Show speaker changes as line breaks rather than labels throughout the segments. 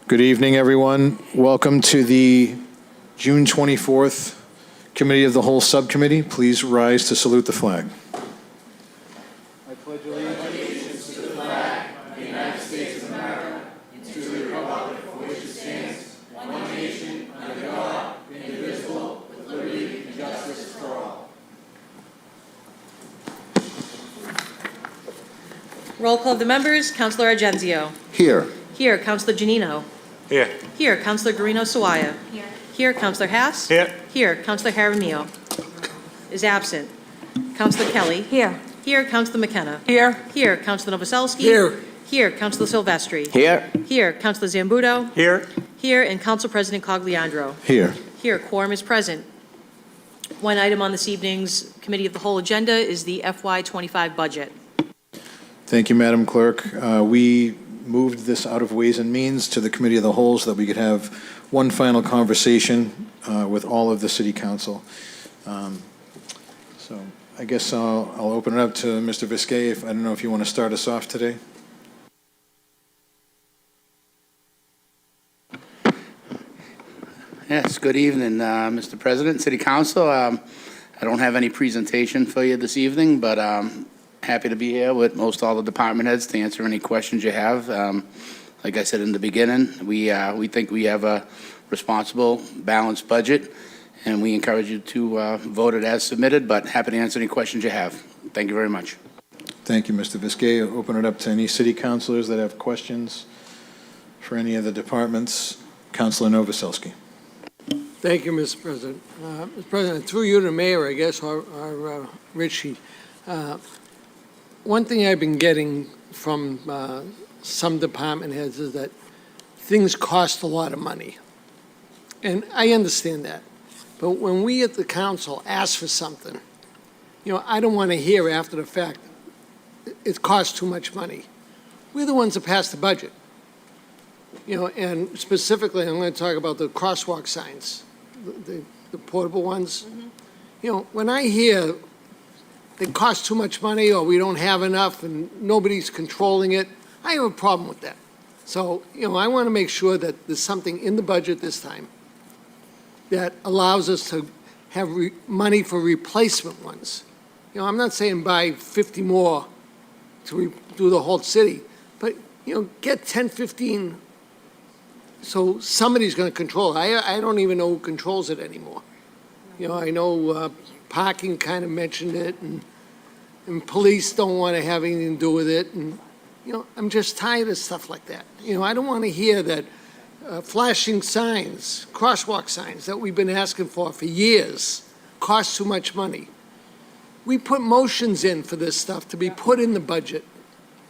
Good evening, everyone. Welcome to the June 24th Committee of the Whole Subcommittee. Please rise to salute the flag. I pledge allegiance to the flag of the United States of America and to the republic for which it stands, one nation, under God, indivisible, with liberty and justice for all.
Roll call of the members. Councilor Argenzio.
Here.
Here. Councilor Janino.
Here.
Here. Councilor Guarino-Sawaya.
Here.
Here. Councilor Haas.
Here.
Here. Councilor Jaramillo is absent. Councilor Kelly.
Here.
Here. Councilor McKenna.
Here.
Here. Councilor Novoselsky.
Here.
Here. Councilor Silvestri.
Here.
Here. Councilor Zambuto.
Here.
Here. And Council President Cogliandro.
Here.
Here. Quorum is present. One item on this evening's Committee of the Whole agenda is the FY25 budget.
Thank you, Madam Clerk. We moved this out of Ways and Means to the Committee of the Whole so that we could have one final conversation with all of the City Council. So I guess I'll open it up to Mr. Visquet. I don't know if you want to start us off today.
Yes, good evening, Mr. President, City Council. I don't have any presentation for you this evening, but happy to be here with most all the department heads to answer any questions you have. Like I said in the beginning, we think we have a responsible, balanced budget, and we encourage you to vote it as submitted, but happy to answer any questions you have. Thank you very much.
Thank you, Mr. Visquet. Open it up to any city councilors that have questions for any of the departments. Councilor Novoselsky.
Thank you, Mr. President. Mr. President, through you to Mayor, I guess, or Richie, one thing I've been getting from some department heads is that things cost a lot of money. And I understand that. But when we at the council ask for something, I don't want to hear after the fact, it costs too much money. We're the ones that pass the budget. And specifically, I'm going to talk about the crosswalk signs, the portable ones. Mm-hmm. When I hear they cost too much money or we don't have enough and nobody's controlling it, I have a problem with that. So, I want to make sure that there's something in the budget this time that allows us to have money for replacement ones. I'm not saying buy 50 more to do the whole city, but, get 10, 15 so somebody's going to control it. I don't even know who controls it anymore. I know parking kind of mentioned it, and police don't want to have anything to do with it. And, I'm just tired of stuff like that. I don't want to hear that flashing signs, crosswalk signs that we've been asking for years cost too much money. We put motions in for this stuff to be put in the budget.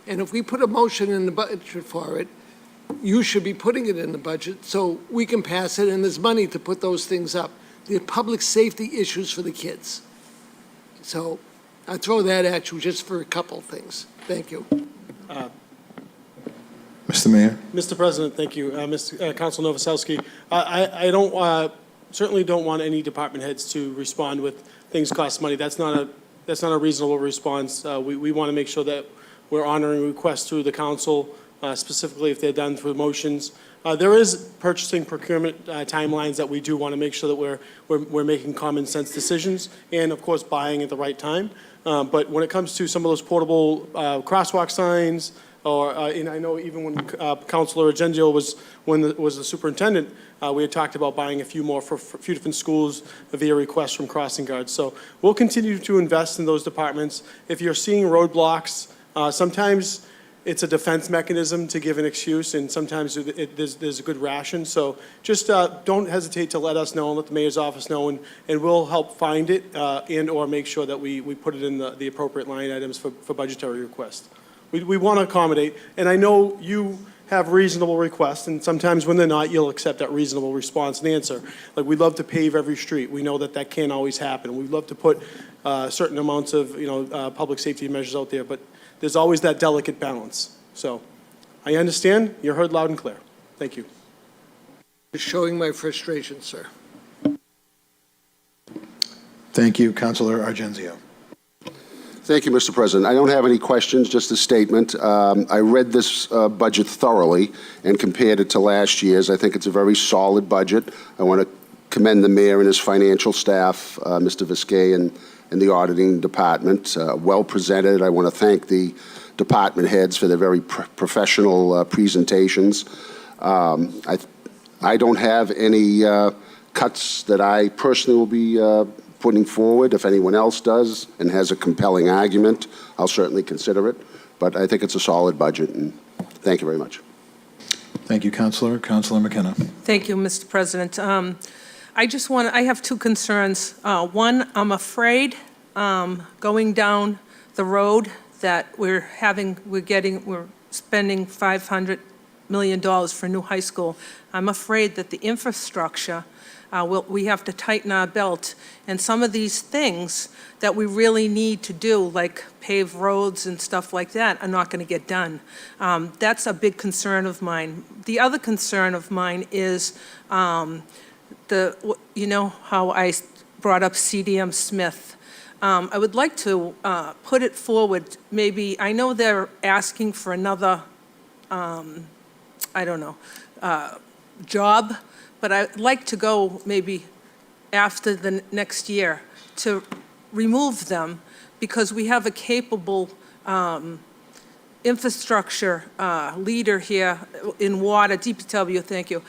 And if we put a motion in the budget for it, you should be putting it in the budget so we can pass it and there's money to put those things up. They're public safety issues for the kids. So I throw that at you just for a couple of things. Thank you.
Mr. Mayor.
Mr. President, thank you. Council Novoselsky, I don't certainly don't want any department heads to respond with things cost money. That's not a reasonable response. We want to make sure that we're honoring requests through the council. Specifically if they're done through motions. There is purchasing procurement timelines that we do want to make sure that we're making common sense decisions and of course buying at the right time. But when it comes to some of those portable crosswalk signs, or and I know even when Councilor Argenzio was the superintendent, we had talked about buying a few more for a few different schools via requests from crossing guards. So we'll continue to invest in those departments. If you're seeing roadblocks, sometimes it's a defense mechanism to give an excuse, and sometimes there's a good ration. So just don't hesitate to let us know and let the mayor's office know, and we'll help find it and or make sure that we put it in the appropriate line items for budgetary requests. We want to accommodate, and I know you have reasonable requests, and sometimes when they're not, you'll accept that reasonable response and answer. Like, we'd love to pave every street. We know that can't always happen. We'd love to put certain amounts of public safety measures out there, but there's always that delicate balance. So I understand. You're heard loud and clear. Thank you.
Showing my frustration, sir.
Thank you, Councilor Argenzio.
Thank you, Mr. President. I don't have any questions, just a statement. I read this budget thoroughly and compared it to last year's. I think it's a very solid budget. I want to commend the mayor and his financial staff, Mr. Viscay, and the auditing department. Well presented. I want to thank the department heads for their very professional presentations. I don't have any cuts that I personally will be putting forward. If anyone else does and has a compelling argument, I'll certainly consider it. But I think it's a solid budget, and thank you very much.
Thank you, Councilor. Councilor McKenna.
Thank you, Mr. President. I have two concerns. One, I'm afraid going down the road that we're spending $500 million for a new high school. I'm afraid that the infrastructure, we have to tighten our belt, and some of these things that we really need to do, like pave roads and stuff like that, are not going to get done. That's a big concern of mine. The other concern of mine is you know how I brought up CDM Smith. I would like to put it forward, maybe, I know they're asking for another, I don't know, job, but I'd like to go maybe after the next year to remove them, because we have a capable infrastructure leader here in water, DPW, thank you,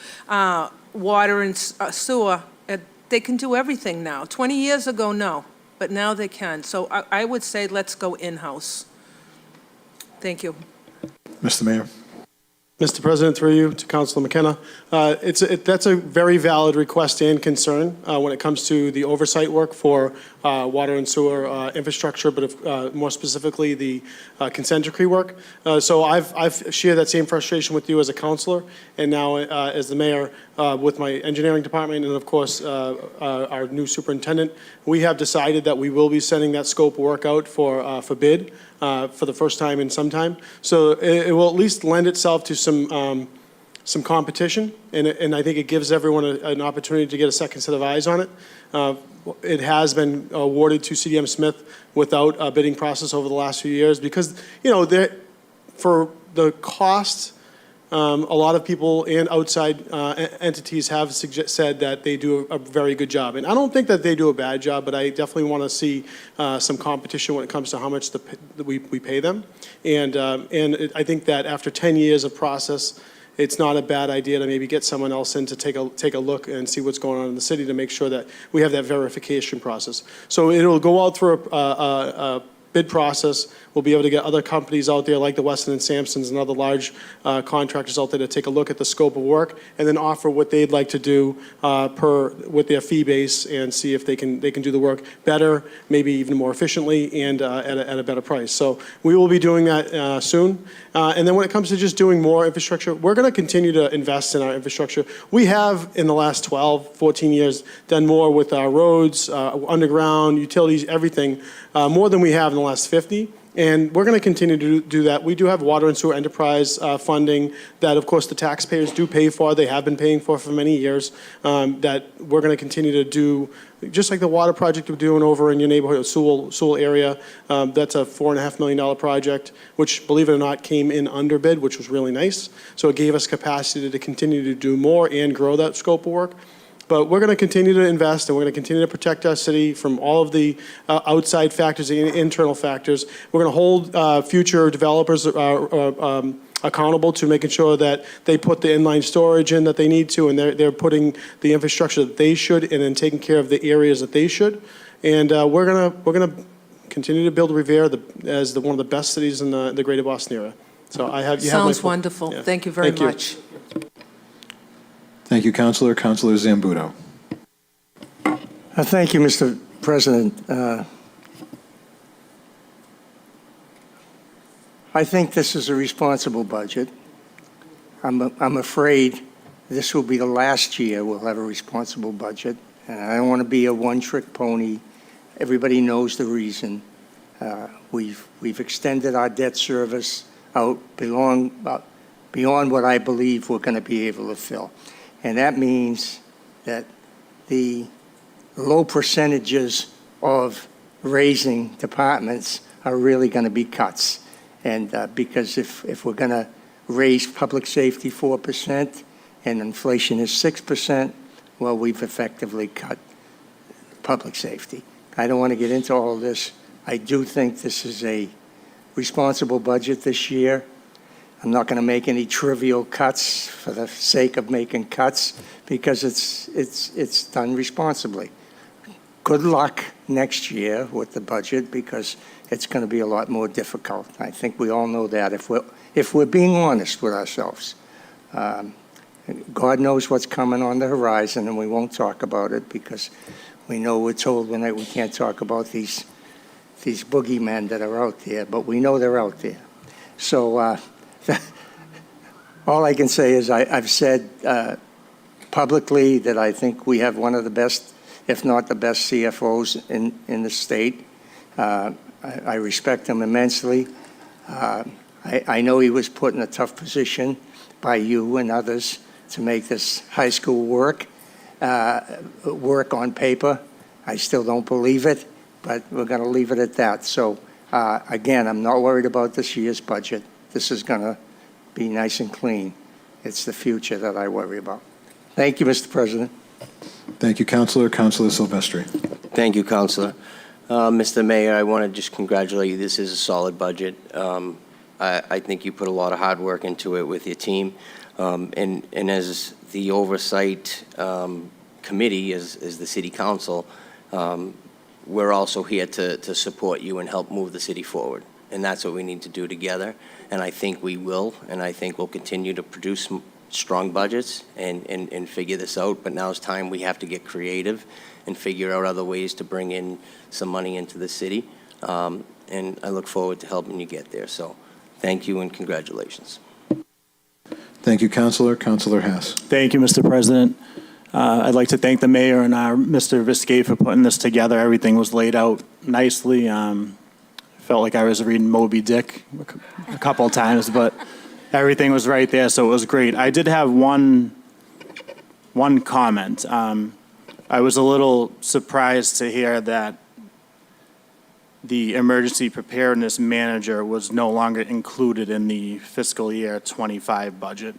water and sewer. They can do everything now. 20 years ago, no, but now they can. So I would say let's go in-house. Thank you.
Mr. Mayor.
Mr. President, through you to Councilor McKenna, that's a very valid request and concern when it comes to the oversight work for water and sewer infrastructure, but more specifically the consent decree work. So I've shared that same frustration with you as a councilor, and now as the mayor with my engineering department, and of course our new superintendent. We have decided that we will be sending that scope of work out for bid for the first time in some time. So it will at least lend itself to some competition, and I think it gives everyone an opportunity to get a second set of eyes on it. It has been awarded to CDM Smith without a bidding process over the last few years because, you know, for the cost, a lot of people and outside entities have said that they do a very good job. And I don't think that they do a bad job, but I definitely want to see some competition when it comes to how much we pay them. And I think that after 10 years of process, it's not a bad idea to maybe get someone else in to take a look and see what's going on in the city to make sure that we have that verification process. So it'll go out through a bid process. We'll be able to get other companies out there like the Weston and Sampsons and other large contractors out there to take a look at the scope of work and then offer what they'd like to do with their fee base and see if they can do the work better, maybe even more efficiently and at a better price. So we will be doing that soon. And then when it comes to just doing more infrastructure, we're going to continue to invest in our infrastructure. We have in the last 12, 14 years done more with our roads, underground, utilities, everything, more than we have in the last 50. And we're going to continue to do that. We do have water and sewer enterprise funding that, of course, the taxpayers do pay for. They have been paying for many years. That we're going to continue to do, just like the water project we're doing over in your neighborhood, Sewell area. That's a $4.5 million project, which, believe it or not, came in under bid, which was really nice. So it gave us capacity to continue to do more and grow that scope of work. But we're going to continue to invest, and we're going to continue to protect our city from all of the outside factors and internal factors. We're going to hold future developers accountable to making sure that they put the inline storage in that they need to, and they're putting the infrastructure that they should, and then taking care of the areas that they should. And we're going to continue to build Revere as one of the best cities in the greater Boston area. So
Sounds wonderful.
Yeah.
Thank you very
Thank you.
much.
Thank you, Councilor. Councilor Zambuto.
Thank you, Mr. President. I think this is a responsible budget. I'm afraid this will be the last year we'll have a responsible budget, and I don't want to be a one-trick pony. Everybody knows the reason. We've extended our debt service out beyond what I believe we're going to be able to fill. And that means that the low percentages of raising departments are really going to be cuts. And because if we're going to raise public safety 4% and inflation is 6%, well, we've effectively cut public safety. I don't want to get into all this. I do think this is a responsible budget this year. I'm not going to make any trivial cuts for the sake of making cuts because it's done responsibly. Good luck next year with the budget because it's going to be a lot more difficult. I think we all know that if we're being honest with ourselves. God knows what's coming on the horizon, and we won't talk about it because we know we're told we can't talk about these boogeymen that are out there, but we know they're out there. So all I can say is I've said publicly that I think we have one of the best, if not the best CFOs in the state. I respect him immensely. I know he was put in a tough position by you and others to make this high school work on paper. I still don't believe it, but we're going to leave it at that. So again, I'm not worried about this year's budget. This is going to be nice and clean. It's the future that I worry about. Thank you, Mr. President.
Thank you, Councilor. Councilor Silvestri.
Thank you, Councilor. Mr. Mayor, I want to just congratulate you. This is a solid budget. I think you put a lot of hard work into it with your team. And as the oversight committee, as the city council, we're also here to support you and help move the city forward. And that's what we need to do together. And I think we will, and I think we'll continue to produce strong budgets and figure this out. But now it's time we have to get creative and figure out other ways to bring in some money into the city. And I look forward to helping you get there. So thank you and congratulations.
Thank you, Councilor. Councilor Haas.
Thank you, Mr. President. I'd like to thank the mayor and Mr. Viscay for putting this together. Everything was laid out nicely. Felt like I was reading Moby Dick a couple of times, but everything was right there, so it was great. I did have one comment. I was a little surprised to hear that the emergency preparedness manager was no longer included in the fiscal year 25 budget.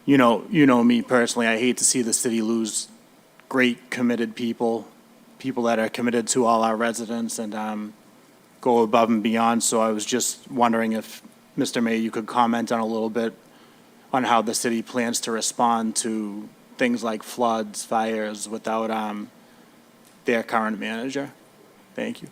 You know me personally, I hate to see the city lose great committed people that are committed to all our residents and go above and beyond. So I was just wondering if, Mr. Mayor, you could comment on a little bit on how the city plans to respond to things like floods, fires without their current manager. Thank you.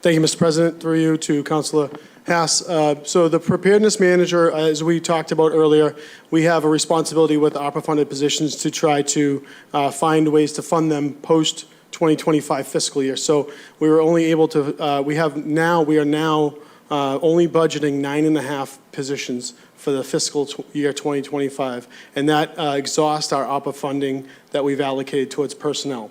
Thank you, Mr. President. Through you to Councilor Haas. So the preparedness manager, as we talked about earlier, we have a responsibility with ARPA-funded positions to try to find ways to fund them post-2025 fiscal year. So we were only able to, we are now only budgeting 9.5 positions for the fiscal year 2025, and that exhausts our ARPA funding that we've allocated towards personnel.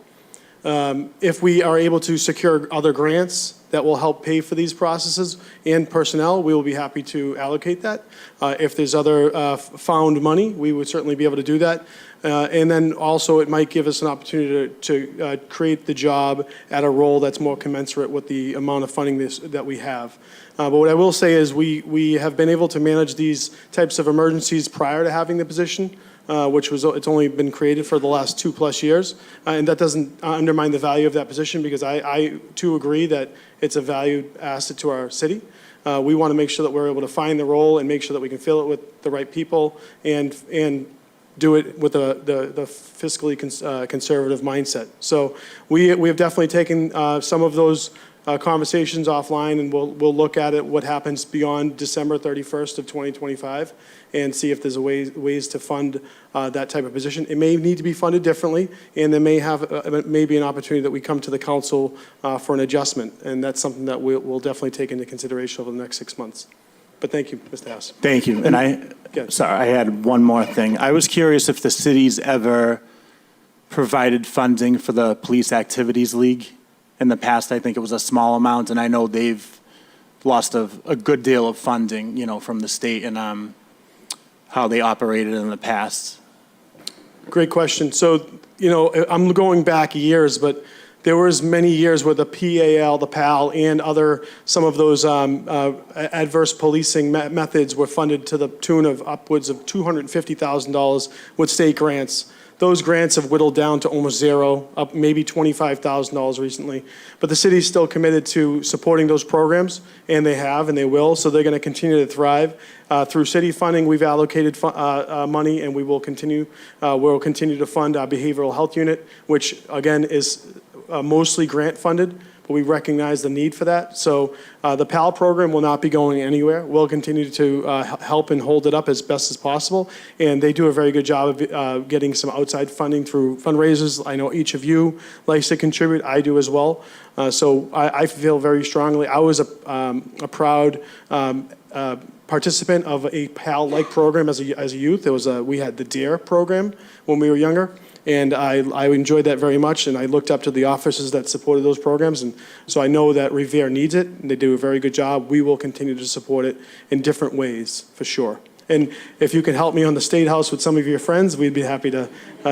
If we are able to secure other grants that will help pay for these processes and personnel, we will be happy to allocate that. If there's other found money, we would certainly be able to do that. And then also it might give us an opportunity to create the job at a role that's more commensurate with the amount of funding that we have. But what I will say is we have been able to manage these types of emergencies prior to having the position, it's only been created for the last 2+ years. And that doesn't undermine the value of that position because I too agree that it's a valued asset to our city. We want to make sure that we're able to find the role and make sure that we can fill it with the right people and do it with the fiscally conservative mindset. So we have definitely taken some of those conversations offline, and we'll look at it, what happens beyond December 31st of 2025, and see if there's ways to fund that type of position. It may need to be funded differently, and there may be an opportunity that we come to the council for an adjustment, and that's something that we'll definitely take into consideration over the next 6 months. But thank you, Mr. House.
Thank you. And I had one more thing. I was curious if the city's ever provided funding for the Police Activities League. In the past, I think it was a small amount, and I know they've lost a good deal of funding, from the state and how they operated in the past.
Great question. So, I'm going back years, but there was many years where the PAL, the PAL, and some of those adverse policing methods were funded to the tune of upwards of $250,000 with state grants. Those grants have whittled down to almost zero, up maybe $25,000 recently. But the city is still committed to supporting those programs, and they have, and they will, so they're going to continue to thrive. Through city funding, we've allocated money, and we'll continue to fund our behavioral health unit, which, again, is mostly grant funded, but we recognize the need for that. So the PAL program will not be going anywhere. We'll continue to help and hold it up as best as possible. And they do a very good job of getting some outside funding through fundraisers. I know each of you likes to contribute. I do as well. So I feel very strongly. I was a proud participant of a PAL-like program as a youth. We had the DARE program when we were younger. And I enjoyed that very much, and I looked up to the officers that supported those programs, and so I know that Revere needs it, and they do a very good job. We will continue to support it in different ways, for sure. And if you can help me on the State House with some of your friends, we'd be happy to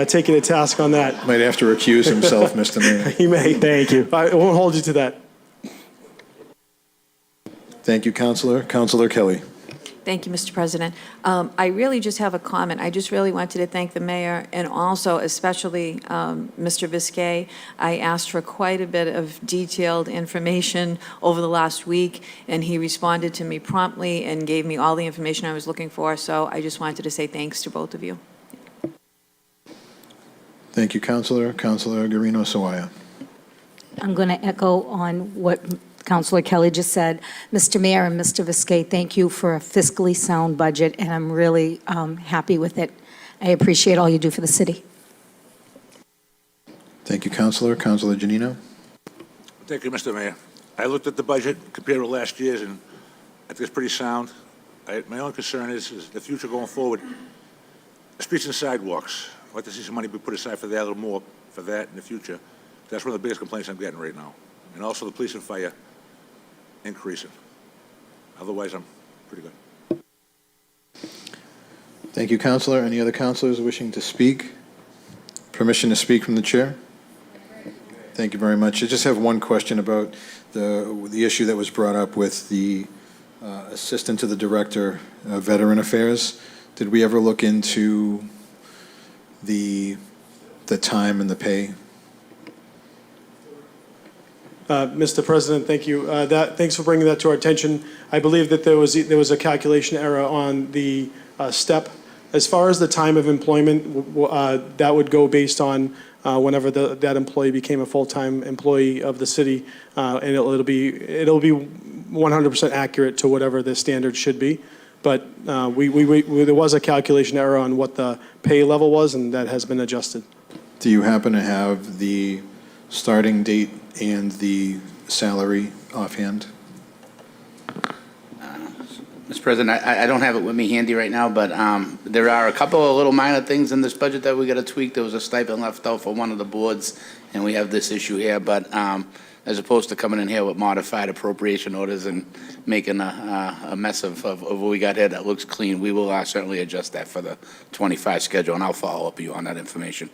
take you to task on that.
Might have to recuse himself, Mr. Mayor.
He may. Thank you. I won't hold you to that.
Thank you, Councilor. Councilor Kelly.
Thank you, Mr. President. I really just have a comment. I just really wanted to thank the mayor and also especially Mr. Visquet. I asked for quite a bit of detailed information over the last week, and he responded to me promptly and gave me all the information I was looking for. So I just wanted to say thanks to both of you.
Thank you, Councilor. Councilor Guarino-Sawaya.
I'm going to echo on what Councilor Kelly just said. Mr. Mayor and Mr. Visquet, thank you for a fiscally sound budget, and I'm really happy with it. I appreciate all you do for the city.
Thank you, Councilor. Councilor Janino.
Thank you, Mr. Mayor. I looked at the budget, compared with last year's, and I think it's pretty sound. My only concern is the future going forward. Streets and sidewalks. I'd like to see some money be put aside for that, a little more for that in the future. That's one of the biggest complaints I'm getting right now. And also the police and fire increasing. Otherwise, I'm pretty good.
Thank you, Councilor. Any other councilors wishing to speak? Permission to speak from the chair? Thank you very much. I just have one question about the issue that was brought up with the assistant to the director of Veteran Affairs. Did we ever look into the time and the pay?
Mr. President, thank you. Thanks for bringing that to our attention. I believe that there was a calculation error on the step. As far as the time of employment, that would go based on whenever that employee became a full-time employee of the city, and it'll be 100% accurate to whatever the standard should be. But there was a calculation error on what the pay level was, and that has been adjusted.
Do you happen to have the starting date and the salary offhand?
Mr. President, I don't have it with me handy right now, but there are a couple of little minor things in this budget that we got to tweak. There was a stipend left out for one of the boards, and we have this issue here. But as opposed to coming in here with modified appropriation orders and making a mess of what we got here that looks clean, we will certainly adjust that for the 25 schedule, and I'll follow up with you on that information.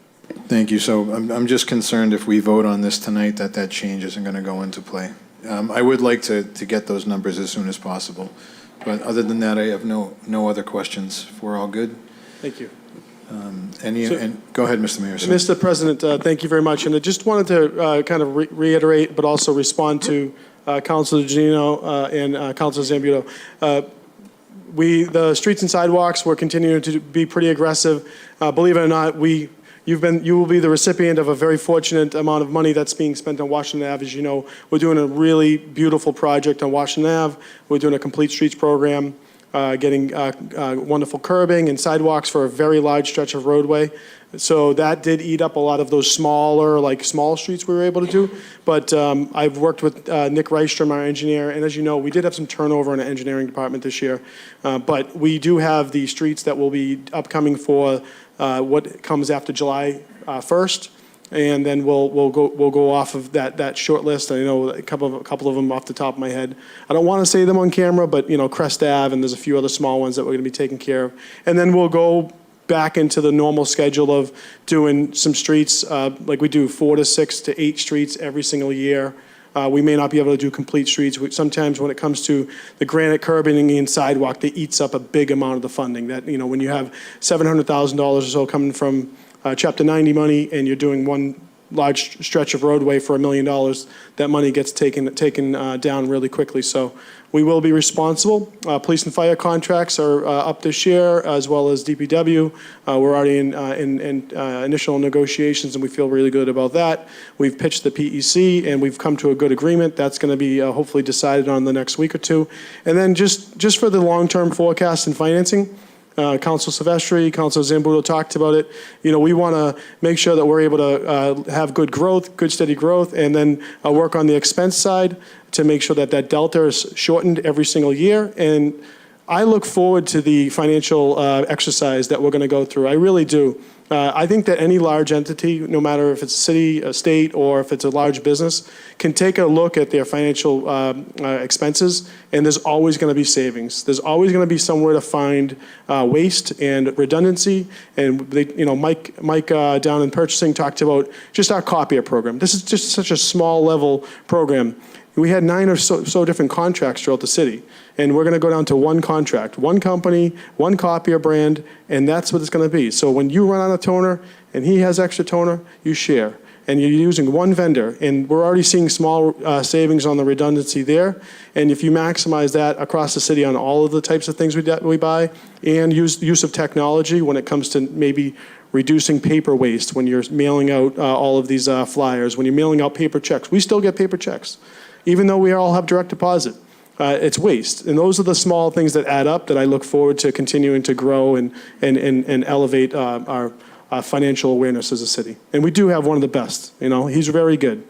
Thank you. So I'm just concerned if we vote on this tonight that change isn't going to go into play. I would like to get those numbers as soon as possible. But other than that, I have no other questions. If we're all good.
Thank you.
Go ahead, Mr. Mayor.
Mr. President, thank you very much. And I just wanted to kind of reiterate, but also respond to Councilor Janino and Councilor Zambuto. The streets and sidewalks, we're continuing to be pretty aggressive. Believe it or not, you will be the recipient of a very fortunate amount of money that's being spent on Washington Ave. As you know, we're doing a really beautiful project on Washington Ave. We're doing a complete streets program, getting wonderful curbing and sidewalks for a very large stretch of roadway. So that did eat up a lot of those small streets we were able to do. But I've worked with Nick Reistrom, our engineer, and as you know, we did have some turnover in the engineering department this year. But we do have the streets that will be upcoming for what comes after July 1st, and then we'll go off of that short list. I know a couple of them off the top of my head. I don't want to say them on camera, but Crest Ave, and there's a few other small ones that we're going to be taking care of, and then we'll go back into the normal schedule of doing some streets, like we do 4 to 6 to 8 streets every single year. We may not be able to do complete streets. Sometimes when it comes to the granite curbing and sidewalk, that eats up a big amount of the funding. That, when you have $700,000 or so coming from Chapter 90 money and you're doing one large stretch of roadway for $1 million, that money gets taken down really quickly. So we will be responsible. Police and fire contracts are up this year, as well as DPW. We're already in initial negotiations, and we feel really good about that. We've pitched the PEC, and we've come to a good agreement. That's going to be hopefully decided on the next week or two. And then just for the long-term forecast and financing, Council Silvestri, Council Zambudo talked about it. We want to make sure that we're able to have good growth, good steady growth, and then work on the expense side to make sure that delta is shortened every single year. And I look forward to the financial exercise that we're going to go through. I really do. I think that any large entity, no matter if it's a city, a state, or if it's a large business, can take a look at their financial expenses, and there's always going to be savings. There's always going to be somewhere to find waste and redundancy. And Mike down in purchasing talked about just our copier program. This is just such a small level program. We had 9 or so different contracts throughout the city, and we're going to go down to one contract, one company, one copier brand, and that's what it's going to be. So when you run out of toner and he has extra toner, you share, and you're using one vendor, and we're already seeing small savings on the redundancy there. And if you maximize that across the city on all of the types of things we buy, and use of technology when it comes to maybe reducing paper waste when you're mailing out all of these flyers, when you're mailing out paper checks. We still get paper checks, even though we all have direct deposit. It's waste. And those are the small things that add up that I look forward to continuing to grow and elevate our financial awareness as a city. And we do have one of the best. He's very good.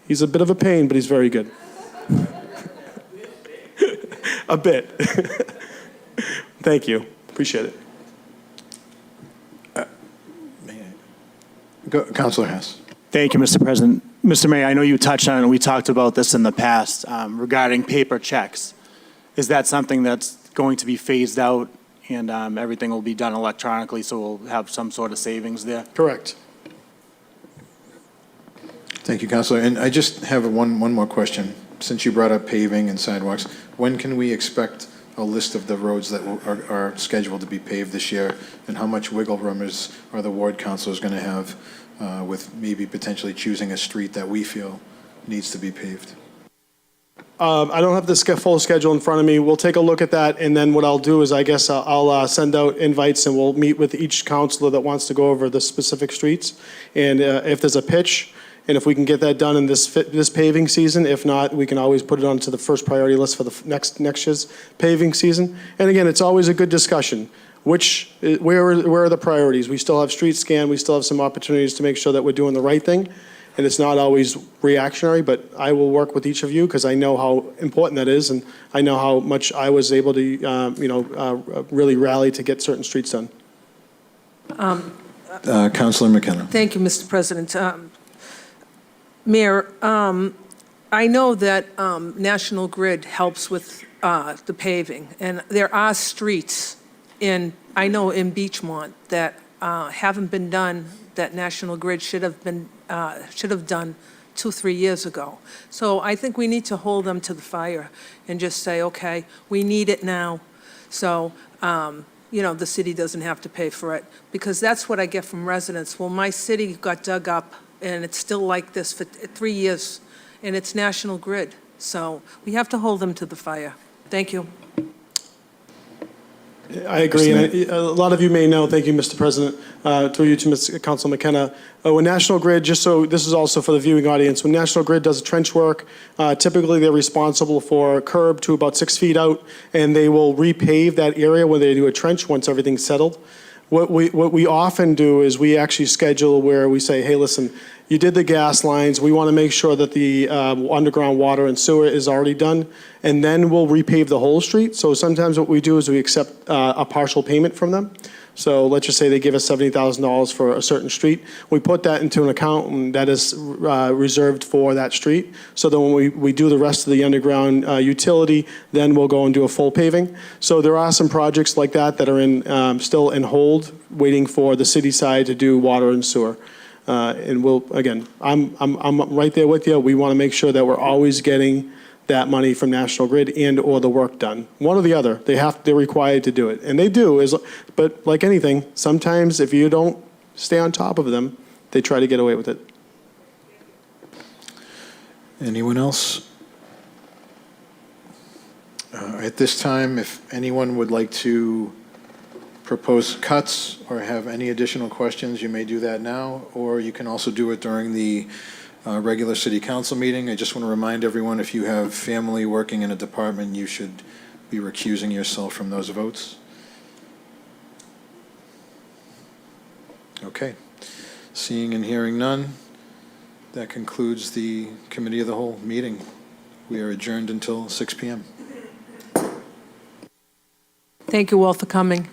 He's a bit of a pain, but he's very good. A bit. Thank you. Appreciate it.
Councilor Hess.
Thank you, Mr. President. Mr. Mayor, I know you touched on it, and we talked about this in the past regarding paper checks. Is that something that's going to be phased out and everything will be done electronically, so we'll have some sort of savings there?
Correct.
Thank you, Councilor. And I just have one more question. Since you brought up paving and sidewalks, when can we expect a list of the roads that are scheduled to be paved this year, and how much wiggle room are the ward councilors going to have with maybe potentially choosing a street that we feel needs to be paved?
I don't have the full schedule in front of me. We'll take a look at that, and then what I'll do is I guess I'll send out invites, and we'll meet with each councilor that wants to go over the specific streets. And if there's a pitch, and if we can get that done in this paving season, if not, we can always put it onto the first priority list for the next year's paving season. And again, it's always a good discussion. Where are the priorities? We still have street scan. We still have some opportunities to make sure that we're doing the right thing. And it's not always reactionary, but I will work with each of you because I know how important that is, and I know how much I was able to, really rally to get certain streets done.
Councilor McKenna.
Thank you, Mr. President. Mayor, I know that National Grid helps with the paving, and there are streets I know in Beachmont that haven't been done, that National Grid should have done 2-3 years ago. So I think we need to hold them to the fire and just say, okay, we need it now. So, the city doesn't have to pay for it, because that's what I get from residents. Well, my city got dug up and it's still like this for 3 years, and it's National Grid. So we have to hold them to the fire. Thank you.
I agree. And a lot of you may know, thank you, Mr. President, through you to Ms. Council McKenna. When National Grid, just so this is also for the viewing audience, when National Grid does trench work, typically they're responsible for a curb to about 6 feet out, and they will repave that area when they do a trench once everything's settled. What we often do is we actually schedule where we say, hey, listen, you did the gas lines. We want to make sure that the underground water and sewer is already done, and then we'll repave the whole street. So sometimes what we do is we accept a partial payment from them. So let's just say they give us $70,000 for a certain street. We put that into an account and that is reserved for that street. So then when we do the rest of the underground utility, then we'll go and do a full paving. So there are some projects like that that are in, still in hold, waiting for the city side to do water and sewer. And we'll, again, I'm right there with you. We want to make sure that we're always getting that money from National Grid and/or the work done. One or the other. They're required to do it. And they do, but like anything, sometimes if you don't stay on top of them, they try to get away with it.
Anyone else? At this time, if anyone would like to propose cuts or have any additional questions, you may do that now, or you can also do it during the regular city council meeting. I just want to remind everyone, if you have family working in a department, you should be recusing yourself from those votes. Okay. Seeing and hearing none, that concludes the Committee of the Whole meeting. We are adjourned until 6 p.m.
Thank you all for coming.